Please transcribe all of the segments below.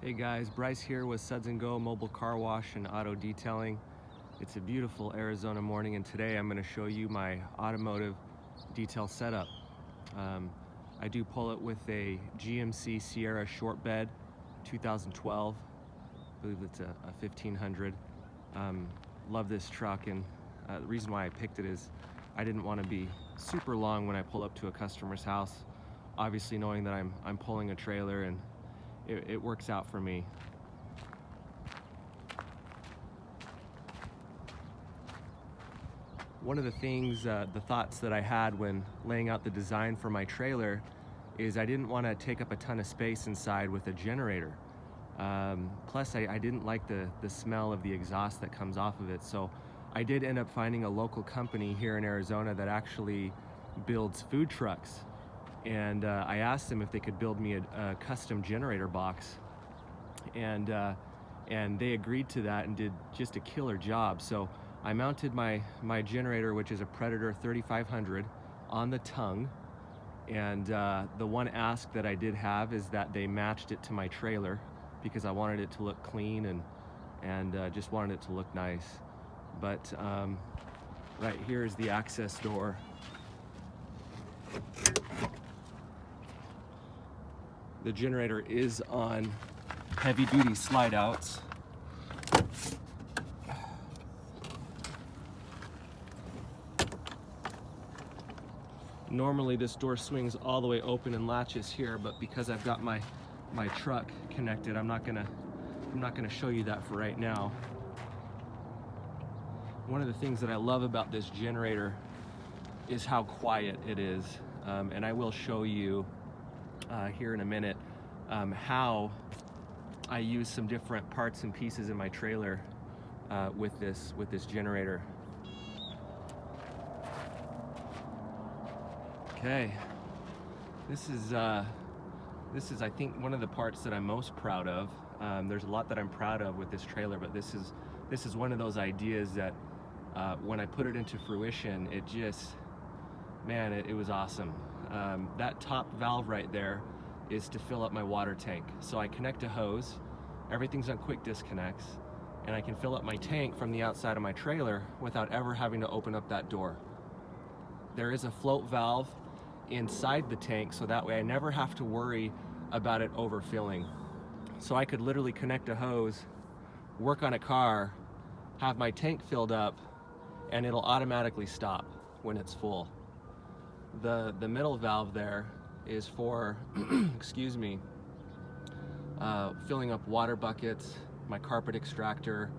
Hey guys, Bryce here with Suds & Go Mobile Car Wash and Auto Detailing. It's a beautiful Arizona morning, and today I'm going to show you my automotive detail setup. I do pull it with a GMC Sierra short bed 2012. I believe it's a 1500. Love this truck, and the reason why I picked it is I didn't want to be super long when I pull up to a customer's house, obviously knowing that I'm pulling a trailer, and it works out for me. One of the things, the thoughts that I had when laying out the design for my trailer is I didn't want to take up a ton of space inside with a generator. Plus I didn't like the smell of the exhaust that comes off of it. So I did end up finding a local company here in Arizona that actually builds food trucks. And I asked them if they could build me a custom generator box, and they agreed to that and did just a killer job. So I mounted my generator, which is a Predator 3500, on the tongue, and the one ask that I did have is that they matched it to my trailer because I wanted it to look clean and just wanted it to look nice. But right here is the access door. The generator is on heavy-duty slide-outs. Normally this door swings all the way open and latches here, but because I've got my truck connected, I'm not gonna show you that for right now. One of the things that I love about this generator is how quiet it is, and I will show you here in a minute how I use some different parts and pieces in my trailer with this generator. Okay, this is I think one of the parts that I'm most proud of. There's a lot that I'm proud of with this trailer, but this is one of those ideas that when I put it into fruition, it just, man, it was awesome. That top valve right there is to fill up my water tank. So I connect a hose, everything's on quick disconnects, and I can fill up my tank from the outside of my trailer without ever having to open up that door. There is a float valve inside the tank, so that way I never have to worry about it overfilling. So I could literally connect a hose, work on a car, have my tank filled up, and it'll automatically stop when it's full. The middle valve there is for excuse me, filling up water buckets, my carpet extractor,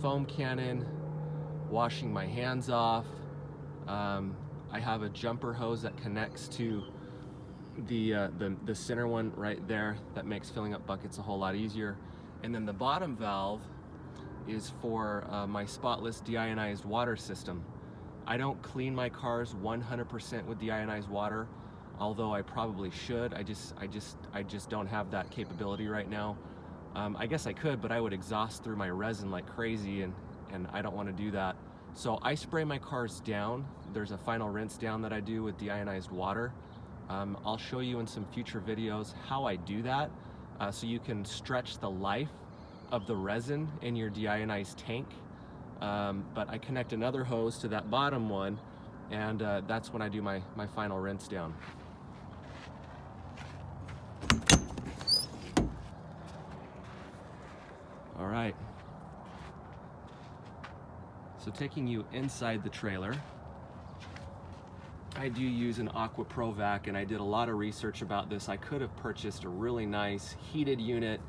foam cannon, washing my hands off. I have a jumper hose that connects to the center one right there that makes filling up buckets a whole lot easier. And then the bottom valve is for my spotless deionized water system. I don't clean my cars 100% with deionized water, although I probably should. I just don't have that capability right now. I guess I could, but I would exhaust through my resin like crazy, and I don't want to do that. So I spray my cars down. There's a final rinse down that I do with deionized water. I'll show you in some future videos how I do that, so you can stretch the life of the resin in your deionized tank. But I connect another hose to that bottom one, and that's when I do my final rinse down. All right. So taking you inside the trailer, I do use an Aqua Pro Vac, and I did a lot of research about this. I could have purchased a really nice heated unit.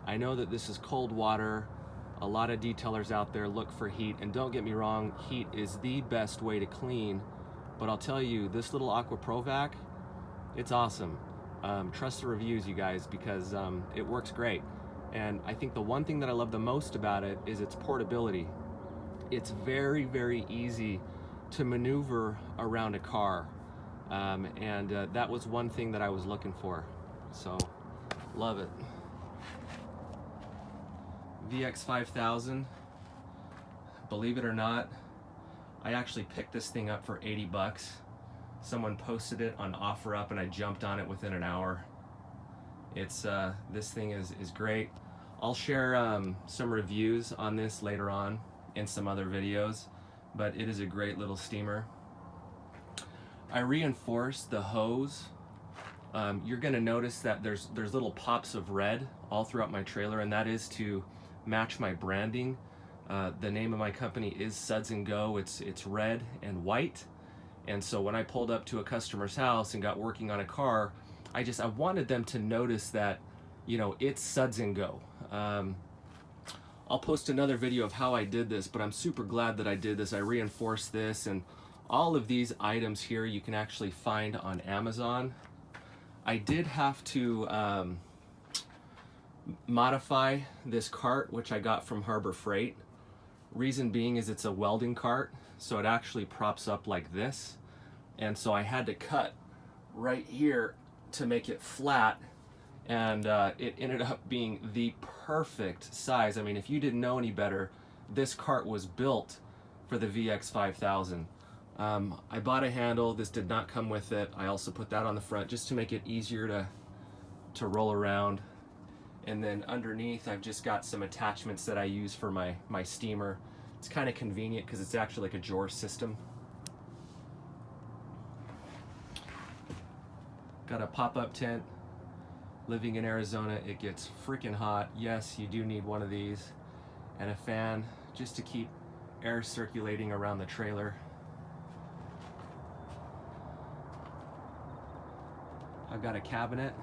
I know that this is cold water. A lot of detailers out there look for heat, and don't get me wrong, heat is the best way to clean, but I'll tell you, this little Aqua Pro Vac, it's awesome. Trust the reviews, you guys, because it works great. And I think the one thing that I love the most about it is its portability. It's very, very easy to maneuver around a car, and that was one thing that I was looking for, so love it. VX5000, believe it or not, I actually picked this thing up for 80 bucks. Someone posted it on OfferUp and I jumped on it within an hour. It's this thing is great. I'll share some reviews on this later on in some other videos, but it is a great little steamer. I reinforced the hose. You're going to notice that there's little pops of red all throughout my trailer, and that is to match my branding. The name of my company is Suds & Go. It's red and white, and so when I pulled up to a customer's house and got working on a car, I wanted them to notice that, you know, it's Suds & Go. I'll post another video of how I did this, but I'm super glad that I did this. I reinforced this, and all of these items here you can actually find on Amazon. I did have to modify this cart, which I got from Harbor Freight. Reason being is it's a welding cart, so it actually props up like this. And so I had to cut right here to make it flat, and it ended up being the perfect size. I mean, if you didn't know any better, this cart was built for the VX5000. I bought a handle. This did not come with it. I also put that on the front just to make it easier to roll around. And then underneath, I've just got some attachments that I use for my steamer. It's kind of convenient because it's actually like a drawer system. Got a pop-up tent. Living in Arizona, it gets freaking hot. Yes, you do need one of these. And a fan just to keep air circulating around the trailer. I've got a cabinet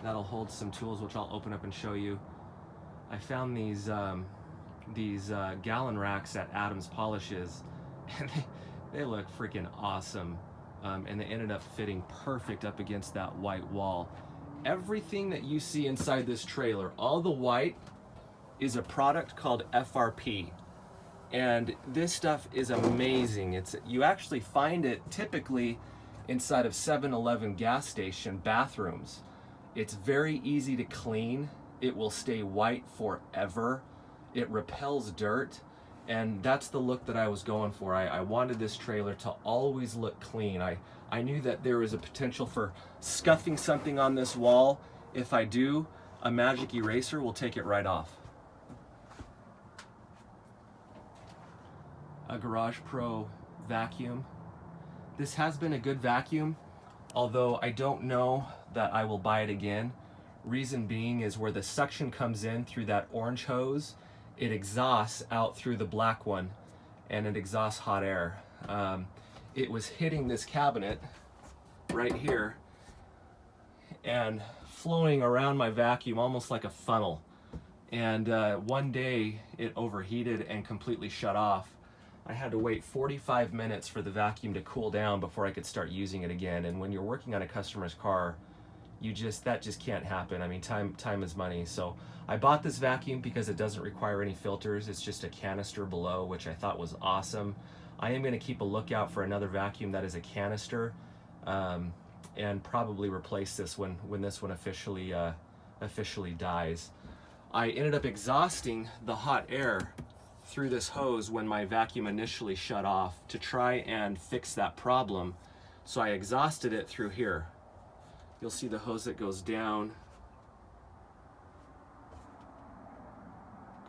that'll hold some tools, which I'll open up and show you. I found these gallon racks at Adams Polishes, and they look freaking awesome. And they ended up fitting perfect up against that white wall. Everything that you see inside this trailer, all the white, is a product called FRP. And this stuff is amazing. You actually find it typically inside of 7-Eleven gas station bathrooms. It's very easy to clean. It will stay white forever. It repels dirt, and that's the look that I was going for. I wanted this trailer to always look clean. I knew that there was a potential for scuffing something on this wall. If I do, a magic eraser will take it right off. A Garage Pro vacuum. This has been a good vacuum, although I don't know that I will buy it again. Reason being is where the suction comes in through that orange hose, it exhausts out through the black one, and it exhausts hot air. It was hitting this cabinet right here and flowing around my vacuum almost like a funnel. And one day it overheated and completely shut off. I had to wait 45 minutes for the vacuum to cool down before I could start using it again. And when you're working on a customer's car, that just can't happen. I mean, time is money. So I bought this vacuum because it doesn't require any filters. It's just a canister below, which I thought was awesome. I am going to keep a lookout for another vacuum that is a canister, and probably replace this when this one officially dies. I ended up exhausting the hot air through this hose when my vacuum initially shut off to try and fix that problem. So I exhausted it through here. You'll see the hose that goes down,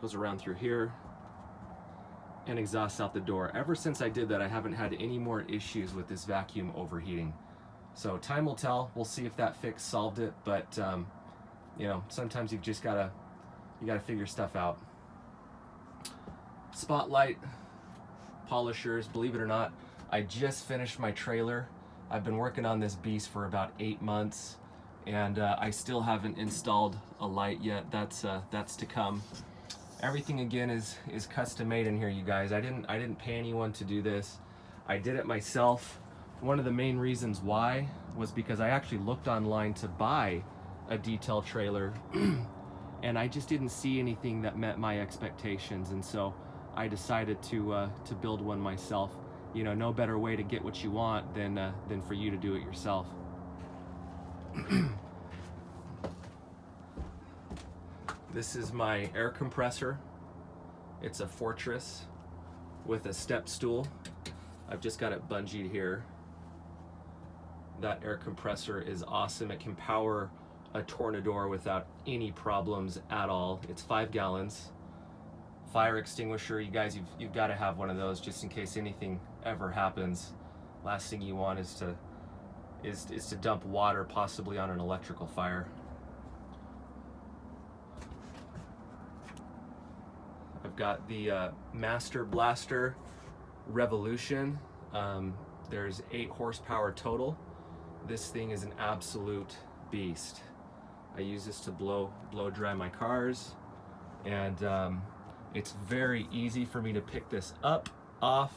goes around through here, and exhausts out the door. Ever since I did that, I haven't had any more issues with this vacuum overheating. So time will tell. We'll see if that fix solved it, but you know, sometimes you gotta figure stuff out. Spotlight polishers, believe it or not, I just finished my trailer. I've been working on this beast for about 8 months, and I still haven't installed a light yet. That's to come. Everything again is custom made in here, you guys. I didn't pay anyone to do this. I did it myself. One of the main reasons why was because I actually looked online to buy a detail trailer and I just didn't see anything that met my expectations, and so I decided to build one myself. You know, no better way to get what you want than for you to do it yourself. This is my air compressor. It's a Fortress with a step stool. I've just got it bungeed here. That air compressor is awesome. It can power a tornador without any problems at all. It's 5 gallons. Fire extinguisher, you guys, you've got to have one of those just in case anything ever happens. Last thing you want is to dump water possibly on an electrical fire. I've got the Master Blaster Revolution. There's 8 horsepower total. This thing is an absolute beast. I use this to blow dry my cars, and it's very easy for me to pick this up, off,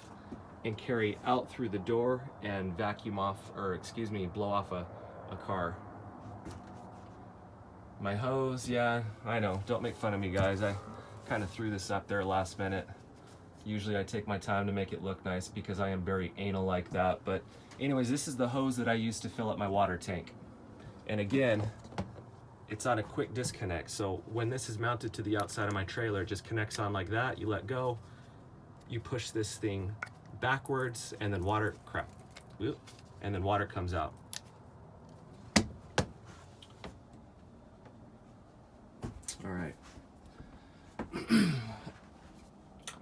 and carry out through the door and vacuum off, or excuse me, blow off a car. My hose, yeah, I know, don't make fun of me, guys. I kind of threw this up there last minute. Usually I take my time to make it look nice because I am very anal like that. But anyways, this is the hose that I use to fill up my water tank. And again, it's on a quick disconnect. So when this is mounted to the outside of my trailer, it just connects on like that. You let go, you push this thing backwards, and then water, crap, whoop, and then water comes out. All right.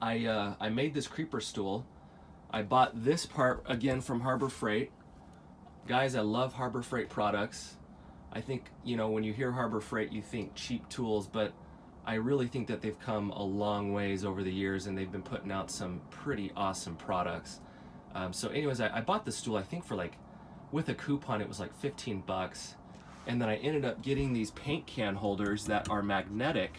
I made this creeper stool. I bought this part again from Harbor Freight. Guys, I love Harbor Freight products. I think, you know, when you hear Harbor Freight, you think cheap tools, but I really think that they've come a long ways over the years, and they've been putting out some pretty awesome products. So anyways, I bought this stool, I think for like, with a coupon, it was like 15 bucks. And then I ended up getting these paint can holders that are magnetic.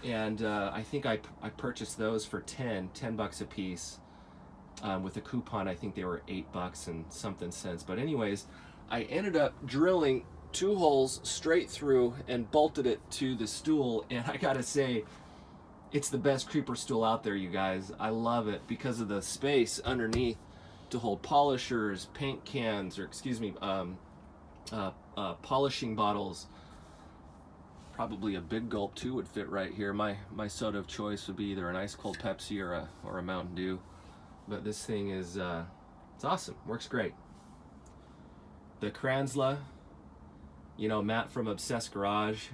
And I think I purchased those for 10 bucks a piece. With a coupon, I think they were 8 bucks and something cents. But anyways, I ended up drilling 2 holes straight through and bolted it to the stool. And I gotta say, it's the best creeper stool out there, you guys. I love it because of the space underneath to hold polishers, paint cans, or excuse me, polishing bottles. Probably a Big Gulp too would fit right here. My soda of choice would be either an ice cold Pepsi or a Mountain Dew. But this thing is it's awesome. Works great. The Kranzla, you know, Matt from Obsessed Garage,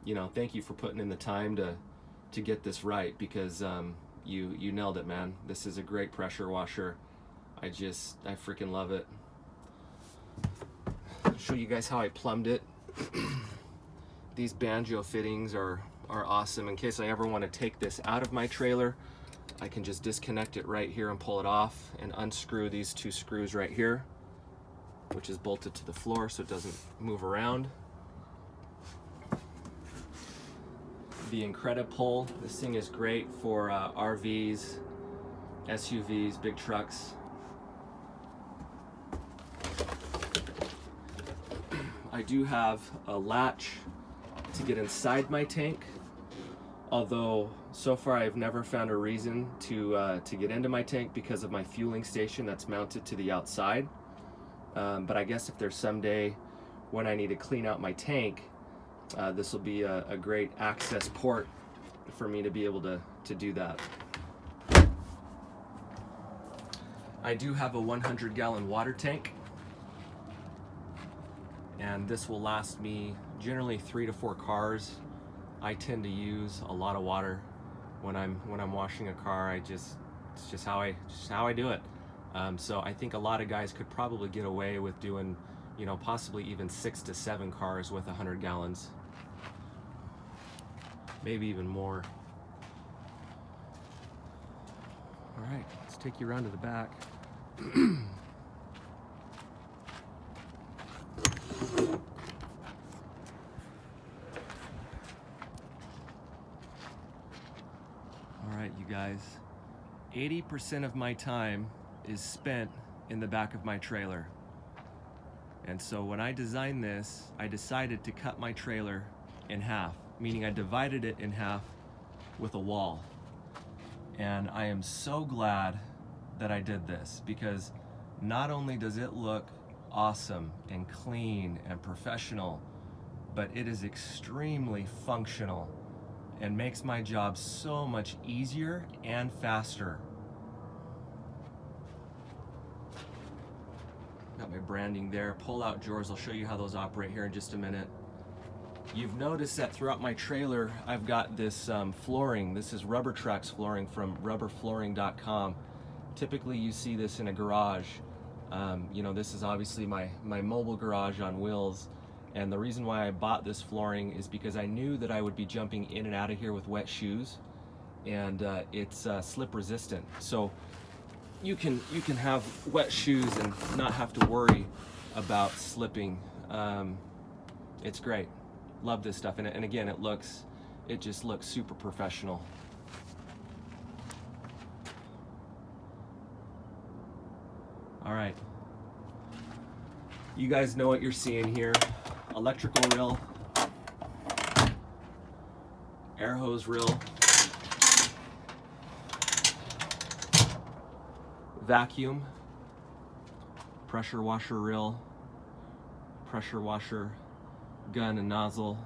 you know, thank you for putting in the time to get this right, because you nailed it, man. This is a great pressure washer. I freaking love it. I'll show you guys how I plumbed it. These banjo fittings are awesome. In case I ever want to take this out of my trailer, I can just disconnect it right here and pull it off and unscrew these 2 screws right here, which is bolted to the floor so it doesn't move around. The Incredipole, this thing is great for RVs, SUVs, big trucks. I do have a latch to get inside my tank, although so far I've never found a reason to get into my tank because of my fueling station that's mounted to the outside. But I guess if there's someday when I need to clean out my tank, this will be a great access port for me to be able to do that. I do have a 100-gallon water tank, and this will last me generally 3 to 4 cars. I tend to use a lot of water when I'm washing a car. It's just how I do it. So I think a lot of guys could probably get away with doing, you know, possibly even 6 to 7 cars with 100 gallons, maybe even more. All right, let's take you around to the back. All right, you guys, 80% of my time is spent in the back of my trailer. And so when I designed this, I decided to cut my trailer in half, meaning I divided it in half with a wall. And I am so glad that I did this, because not only does it look awesome and clean and professional, but it is extremely functional and makes my job so much easier and faster. Got my branding there. Pull-out drawers, I'll show you how those operate here in just a minute. You've noticed that throughout my trailer, I've got this flooring. This is Rubber Tracks flooring from rubberflooring.com. Typically you see this in a garage. You know, this is obviously my mobile garage on wheels. And the reason why I bought this flooring is because I knew that I would be jumping in and out of here with wet shoes, and it's slip resistant. So you can have wet shoes and not have to worry about slipping. It's great. Love this stuff, and again, it just looks super professional. All right, you guys know what you're seeing here. Electrical reel, air hose reel, vacuum, pressure washer reel, pressure washer gun and nozzle,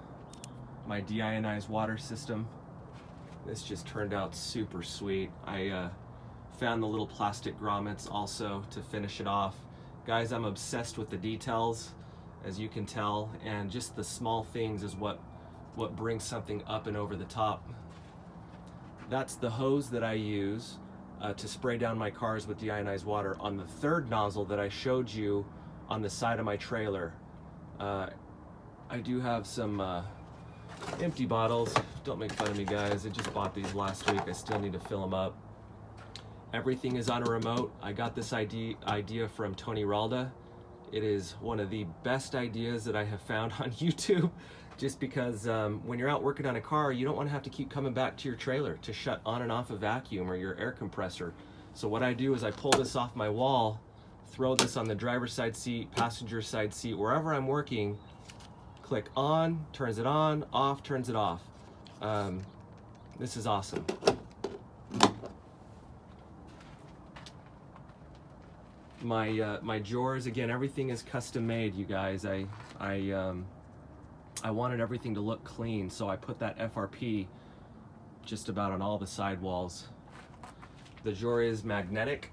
my deionized water system. This just turned out super sweet. I found the little plastic grommets also to finish it off. Guys, I'm obsessed with the details, as you can tell, and just the small things is what brings something up and over the top. That's the hose that I use to spray down my cars with deionized water on the third nozzle that I showed you on the side of my trailer. I do have some empty bottles. Don't make fun of me, guys. I just bought these last week. I still need to fill them up. Everything is on a remote. I got this idea from Tony Ralda. It is one of the best ideas that I have found on YouTube, just because when you're out working on a car, you don't want to have to keep coming back to your trailer to shut on and off a vacuum or your air compressor. So what I do is I pull this off my wall, throw this on the driver's side seat, passenger side seat, wherever I'm working, click on, turns it on, off, turns it off. This is awesome. My drawers, again, everything is custom made, you guys. I wanted everything to look clean, so I put that FRP just about on all the side walls. The drawer is magnetic.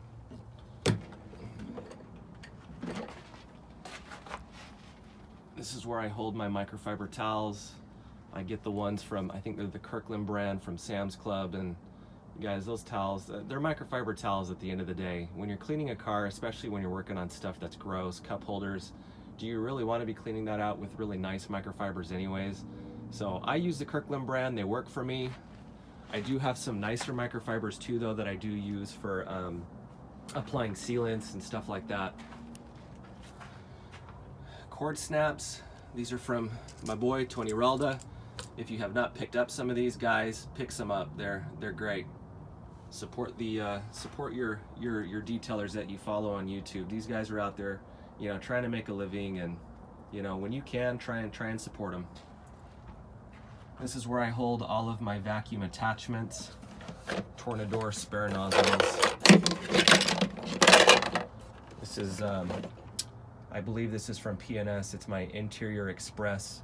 This is where I hold my microfiber towels. I get the ones from, I think they're the Kirkland brand from Sam's Club, and guys, those towels, they're microfiber towels at the end of the day. When you're cleaning a car, especially when you're working on stuff that's gross, cup holders, do you really want to be cleaning that out with really nice microfibers anyways? So I use the Kirkland brand, they work for me. I do have some nicer microfibers too, though, that I do use for applying sealants and stuff like that. Cord snaps, these are from my boy Tony Ralda. If you have not picked up some of these, guys, pick some up. They're great. Support the support your detailers that you follow on YouTube. These guys are out there, you know, trying to make a living, and you know, when you can, try and support them. This is where I hold all of my vacuum attachments, Tornador spare nozzles. This is I believe this is from PNS. It's my Interior Express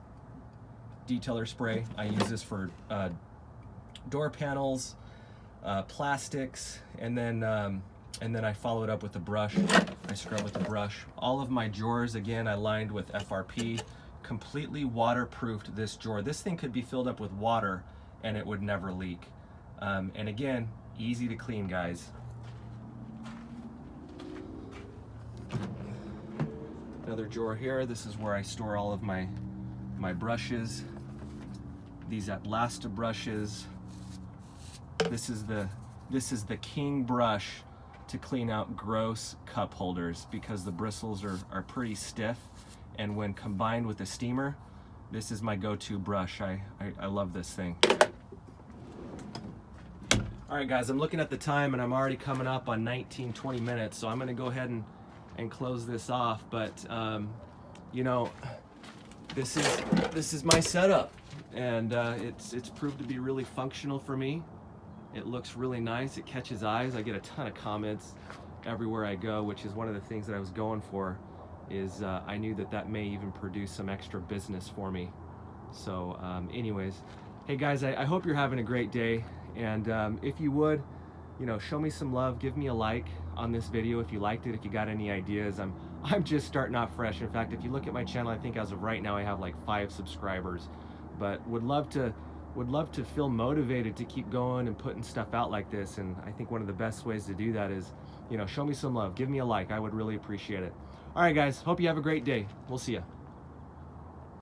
detailer spray. I use this for door panels, plastics, and then I follow it up with a brush. I scrub with a brush. All of my drawers, again, I lined with FRP. Completely waterproofed this drawer. This thing could be filled up with water and it would never leak. And again, easy to clean, guys. Another drawer here. This is where I store all of my brushes. These Atlasta brushes. This is the king brush to clean out gross cup holders, because the bristles are pretty stiff, and when combined with a steamer, this is my go-to brush. I love this thing. All right, guys, I'm looking at the time and I'm already coming up on 19-20 minutes, so I'm gonna go ahead and close this off. But you know, this is my setup, and it's proved to be really functional for me. It looks really nice. It catches eyes. I get a ton of comments everywhere I go, which is one of the things that I was going for. Is I knew that may even produce some extra business for me. So anyways, hey guys, I hope you're having a great day, and if you would, you know, show me some love, give me a like on this video if you liked it, if you got any ideas. I'm just starting off fresh. In fact, if you look at my channel, I think as of right now I have like 5 subscribers, but would love to feel motivated to keep going and putting stuff out like this. And I think one of the best ways to do that is, you know, show me some love, give me a like. I would really appreciate it. All right, guys, hope you have a great day. We'll see you.